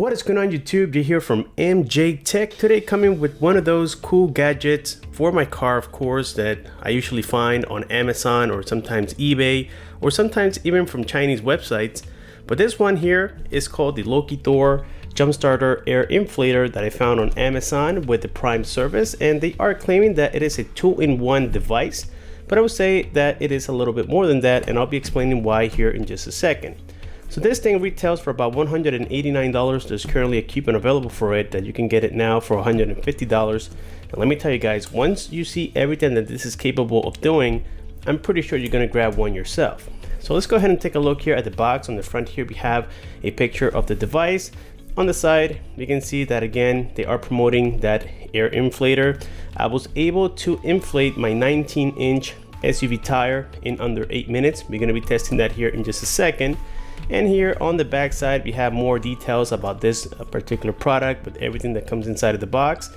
What is going on YouTube? You're here from MJ Tech. Today coming with one of those cool gadgets for my car, of course, that I usually find on Amazon or sometimes eBay or sometimes even from Chinese websites. But this one here is called the Lokithor Jump Starter Air Inflator that I found on Amazon with the Prime service, and they are claiming that it is a 2-in-1 device, but I would say that it is a little bit more than that, and I'll be explaining why here in just a second. So this thing retails for about $189. There's currently a coupon available for it that you can get it now for $150. And let me tell you guys, once you see everything that this is capable of doing, I'm pretty sure you're gonna grab one yourself. So let's go ahead and take a look here at the box. On the front here, we have a picture of the device. On the side, you can see that again, they are promoting that air inflator. I was able to inflate my 19-inch SUV tire in under 8 minutes. We're gonna be testing that here in just a second. And here on the back side, we have more details about this particular product with everything that comes inside of the box.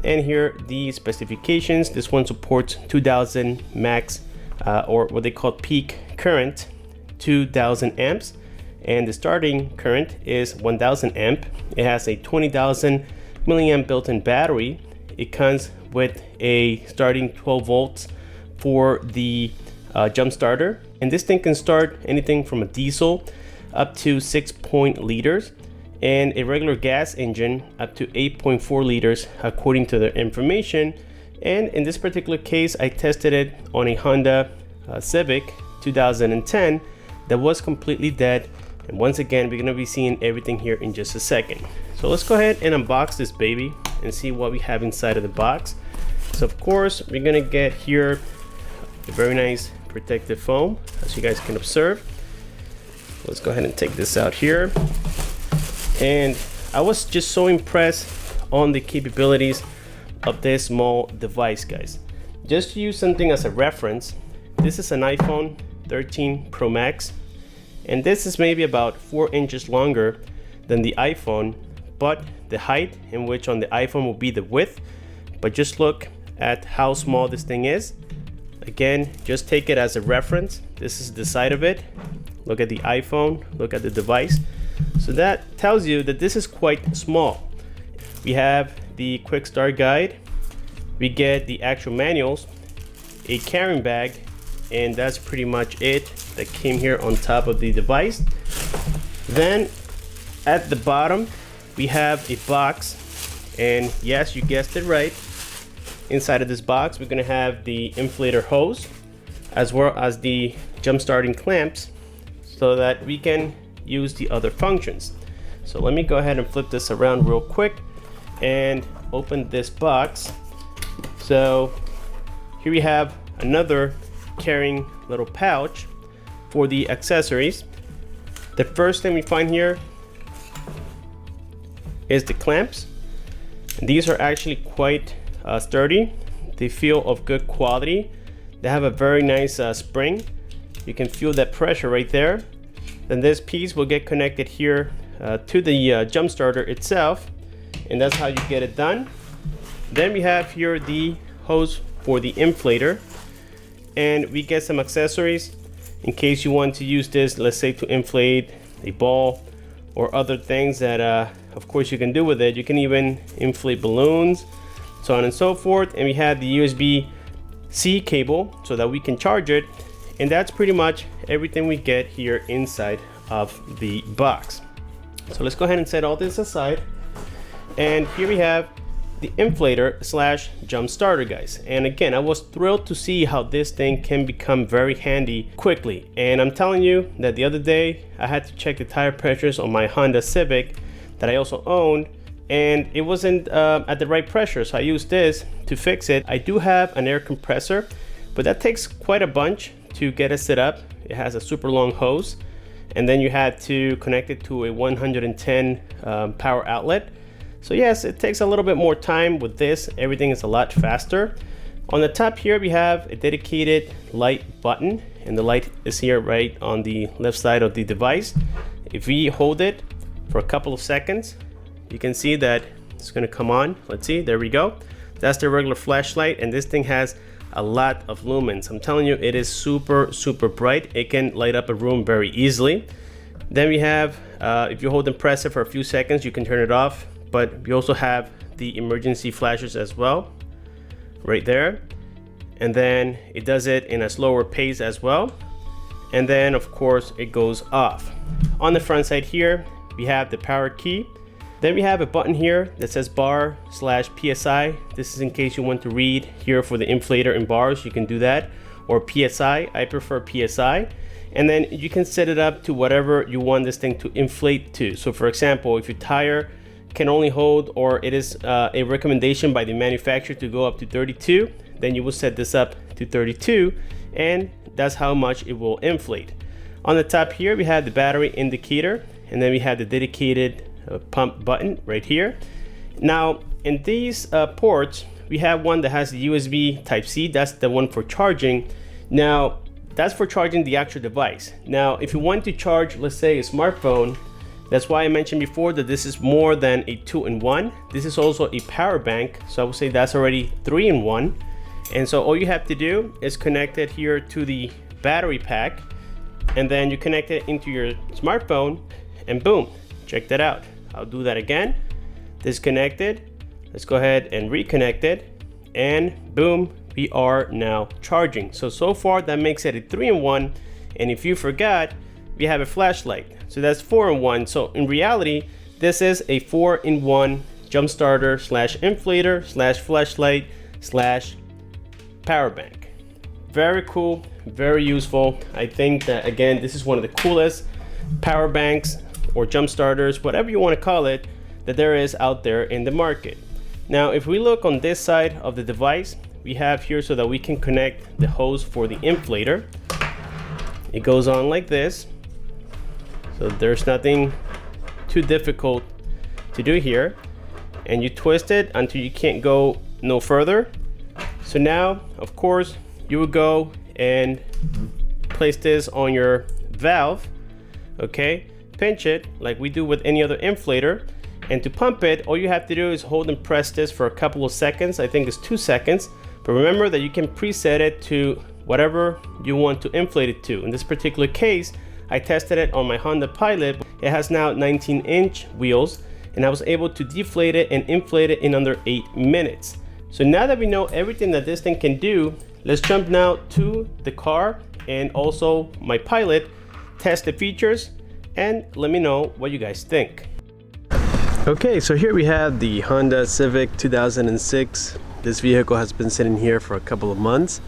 And here the specifications. This one supports 2000 max or what they call peak current, 2000 amps. And the starting current is 1000 amp. It has a 20,000 milliamp built-in battery. It comes with a starting 12 volts for the jump starter. And this thing can start anything from a diesel up to 6 liters and a regular gas engine up to 8.4 liters according to their information. And in this particular case, I tested it on a Honda Civic 2010 that was completely dead. And once again, we're gonna be seeing everything here in just a second. So let's go ahead and unbox this baby and see what we have inside of the box. So of course, we're gonna get here a very nice protective foam, as you guys can observe. Let's go ahead and take this out here. And I was just so impressed on the capabilities of this small device, guys. Just to use something as a reference, this is an iPhone 13 Pro Max, and this is maybe about 4 inches longer than the iPhone, but the height in which on the iPhone will be the width. But just look at how small this thing is. Again, just take it as a reference. This is the side of it. Look at the iPhone, look at the device. So that tells you that this is quite small. We have the quick start guide. We get the actual manuals, a carrying bag, and that's pretty much it that came here on top of the device. Then at the bottom, we have a box. And yes, you guessed it right. Inside of this box, we're gonna have the inflator hose, as well as the jump starting clamps, so that we can use the other functions. So let me go ahead and flip this around real quick and open this box. So here we have another carrying little pouch for the accessories. The first thing we find here is the clamps. And these are actually quite sturdy. They feel of good quality. They have a very nice spring. You can feel that pressure right there. Then this piece will get connected here to the jump starter itself, and that's how you get it done. Then we have here the hose for the inflator, and we get some accessories in case you want to use this, let's say to inflate a ball or other things that of course you can do with it. You can even inflate balloons, so on and so forth. And we have the USB-C cable so that we can charge it. And that's pretty much everything we get here inside of the box. So let's go ahead and set all this aside. And here we have the inflator slash jump starter, guys. And again, I was thrilled to see how this thing can become very handy quickly. And I'm telling you that the other day, I had to check the tire pressures on my Honda Civic that I also owned, and it wasn't at the right pressure. So I used this to fix it. I do have an air compressor, but that takes quite a bunch to get it set up. It has a super long hose, and then you had to connect it to a 110 power outlet. So yes, it takes a little bit more time. With this, everything is a lot faster. On the top here, we have a dedicated light button, and the light is here right on the left side of the device. If we hold it for a couple of seconds, you can see that it's gonna come on. Let's see, there we go. That's the regular flashlight, and this thing has a lot of lumens. I'm telling you, it is super bright. It can light up a room very easily. Then we have, if you hold and press it for a few seconds, you can turn it off. But we also have the emergency flashes as well, right there. And then it does it in a slower pace as well. And then of course it goes off. On the front side here, we have the power key. Then we have a button here that says bar/PSI. This is in case you want to read here for the inflator in bars, you can do that. Or PSI, I prefer PSI. And then you can set it up to whatever you want this thing to inflate to. So for example, if your tire can only hold, or it is a recommendation by the manufacturer to go up to 32, then you will set this up to 32, and that's how much it will inflate. On the top here, we have the battery indicator, and then we have the dedicated pump button right here. Now in these ports, we have one that has the USB Type-C. That's the one for charging. Now that's for charging the actual device. Now if you want to charge, let's say, a smartphone, that's why I mentioned before that this is more than a 2-in-1. This is also a power bank, so I would say that's already 3-in-1. And so all you have to do is connect it here to the battery pack, and then you connect it into your smartphone, and boom, check that out. I'll do that again. Disconnected. Let's go ahead and reconnect it, and boom, we are now charging. So far that makes it a 3-in-1, and if you forgot, we have a flashlight, so that's 4-in-1. So in reality, this is a 4-in-1 jump starter slash inflator slash flashlight slash power bank. Very cool, very useful. I think that, again, this is one of the coolest power banks or jump starters, whatever you want to call it, that there is out there in the market. Now if we look on this side of the device, we have here so that we can connect the hose for the inflator. It goes on like this, so there's nothing too difficult to do here, and you twist it until you can't go no further. So now of course you would go and place this on your valve, okay, pinch it like we do with any other inflator, and to pump it, all you have to do is hold and press this for a couple of seconds. I think it's 2 seconds, but remember that you can preset it to whatever you want to inflate it to. In this particular case, I tested it on my Honda Pilot. It has now 19-inch wheels, and I was able to deflate it and inflate it in under 8 minutes. So now that we know everything that this thing can do, let's jump now to the car and also my Pilot, test the features, and let me know what you guys think. Okay, so here we have the Honda Civic 2006. This vehicle has been sitting here for a couple of months.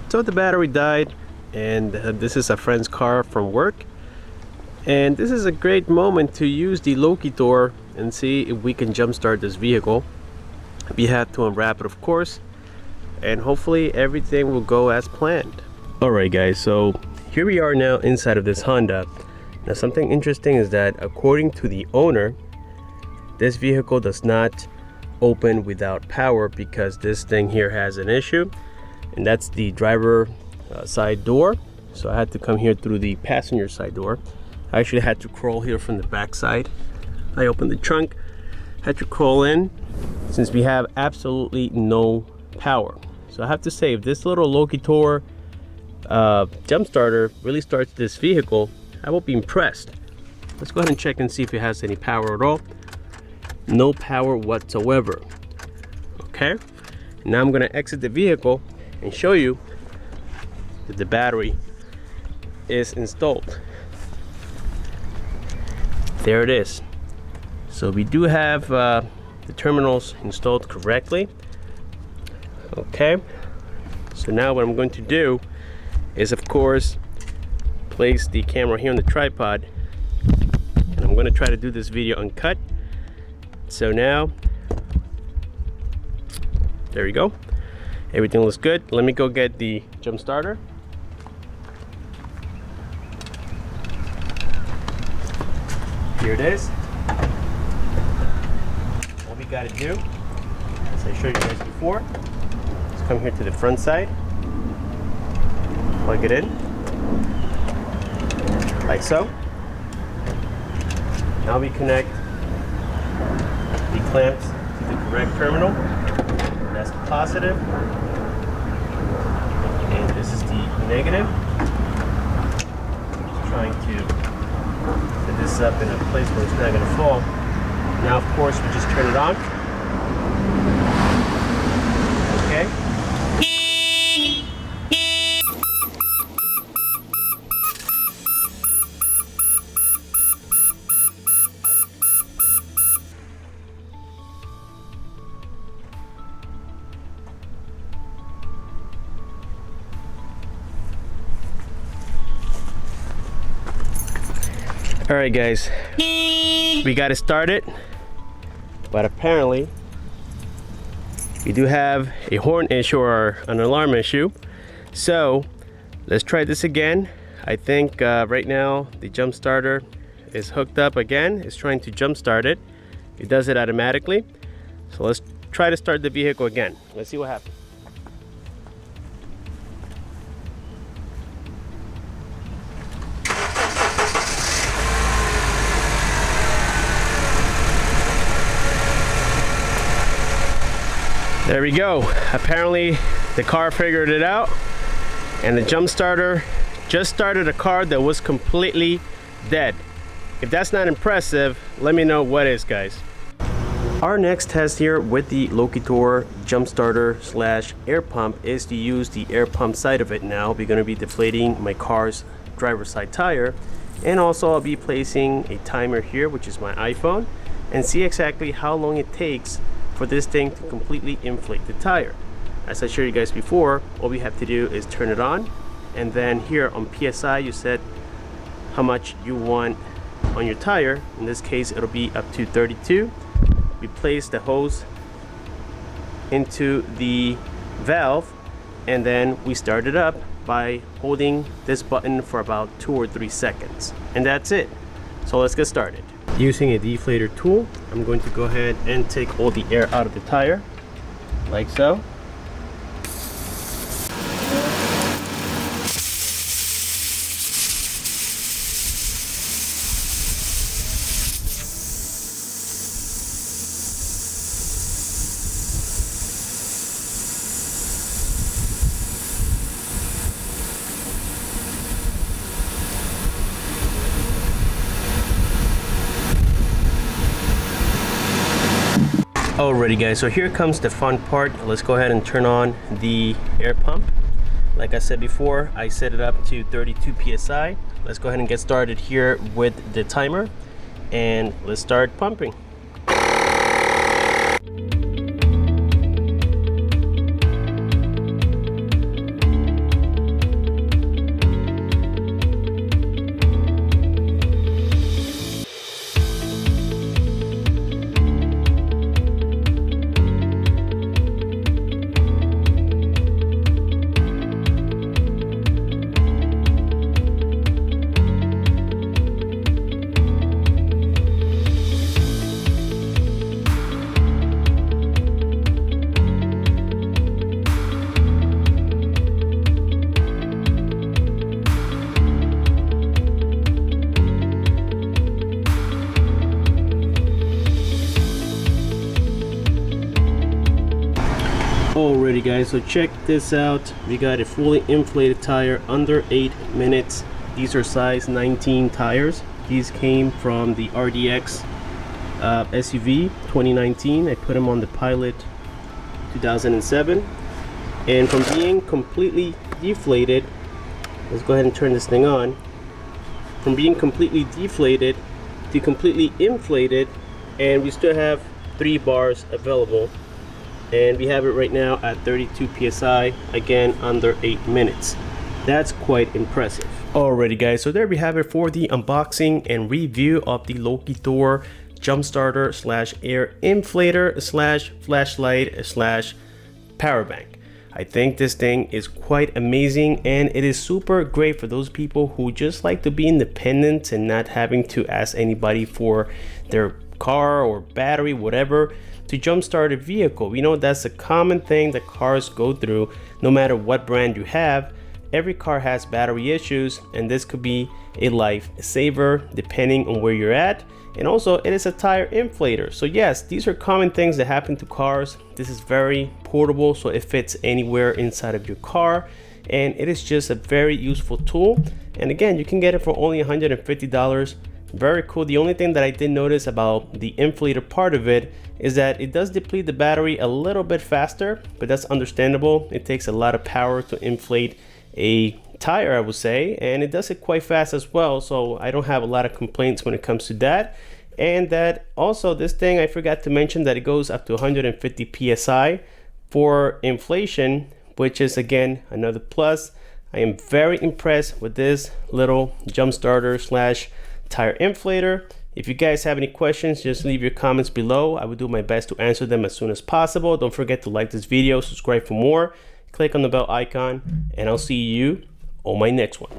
So the battery died, and this is a friend's car from work. And this is a great moment to use the Lokithor and see if we can jumpstart this vehicle. We have to unwrap it, of course, and hopefully everything will go as planned. Alright guys, so here we are now inside of this Honda. Now something interesting is that according to the owner, this vehicle does not open without power because this thing here has an issue, and that's the driver side door. So I had to come here through the passenger side door. I actually had to crawl here from the back side. I opened the trunk, had to crawl in since we have absolutely no power. So I have to say, if this little Lokithor jump starter really starts this vehicle, I will be impressed. Let's go ahead and check and see if it has any power at all. No power whatsoever. Okay, now I'm gonna exit the vehicle and show you that the battery is installed. There it is. So we do have the terminals installed correctly. Okay, so now what I'm going to do is, of course, place the camera here on the tripod, and I'm going to try to do this video uncut. So now, there we go. Everything looks good. Let me go get the jump starter. Here it is. All we got to do, as I showed you guys before, is come here to the front side, plug it in, like so. Now we connect the clamps to the correct terminal. That's the positive, and this is the negative. Just trying to set this up in a place where it's not going to fall. Now, of course, we just turn it on. Okay. All right, guys, we got it started, but apparently we do have a horn issue or an alarm issue. So let's try this again. I think right now the jump starter is hooked up again. It's trying to jump start it. It does it automatically. So let's try to start the vehicle again. Let's see what happens. There we go. Apparently the car figured it out, and the jump starter just started a car that was completely dead. If that's not impressive, let me know what is, guys. Our next test here with the Lokithor jump starter slash air pump is to use the air pump side of it. Now we're going to be deflating my car's driver's side tire, and also I'll be placing a timer here, which is my iPhone, and see exactly how long it takes for this thing to completely inflate the tire. As I showed you guys before, all we have to do is turn it on, and then here on PSI you set how much you want on your tire. In this case it'll be up to 32. We place the hose into the valve, and then we start it up by holding this button for about 2 or 3 seconds, and that's it. So let's get started. Using a deflator tool, I'm going to go ahead and take all the air out of the tire, like so. Alrighty, guys, so here comes the fun part. Let's go ahead and turn on the air pump. Like I said before, I set it up to 32 psi. Let's go ahead and get started here with the timer, and let's start pumping. Alrighty, guys, so check this out. We got a fully inflated tire under 8 minutes. These are size 19 tires. These came from the RDX SUV 2019. I put them on the Pilot 2007, and from being completely deflated, let's go ahead and turn this thing on. From being completely deflated to completely inflated, and we still have 3 bars available, and we have it right now at 32 psi, again under 8 minutes. That's quite impressive. Alrighty, guys, so there we have it for the unboxing and review of the Lokithor jump starter slash air inflator slash flashlight slash power bank. I think this thing is quite amazing, and it is super great for those people who just like to be independent and not having to ask anybody for their car or battery, whatever, to jumpstart a vehicle. We know that's a common thing that cars go through. No matter what brand you have, every car has battery issues, and this could be a lifesaver depending on where you're at. And also, it is a tire inflator. So yes, these are common things that happen to cars. This is very portable, so it fits anywhere inside of your car, and it is just a very useful tool. And again, you can get it for only $150 very cool. The only thing that I did notice about the inflator part of it is that it does deplete the battery a little bit faster, but that's understandable. It takes a lot of power to inflate a tire, I would say, and it does it quite fast as well, so I don't have a lot of complaints when it comes to that. And that also, this thing, I forgot to mention that it goes up to 150 psi for inflation, which is again another plus. I am very impressed with this little jump starter slash tire inflator. If you guys have any questions, just leave your comments below. I will do my best to answer them as soon as possible. Don't forget to like this video, subscribe for more, click on the bell icon, and I'll see you on my next one.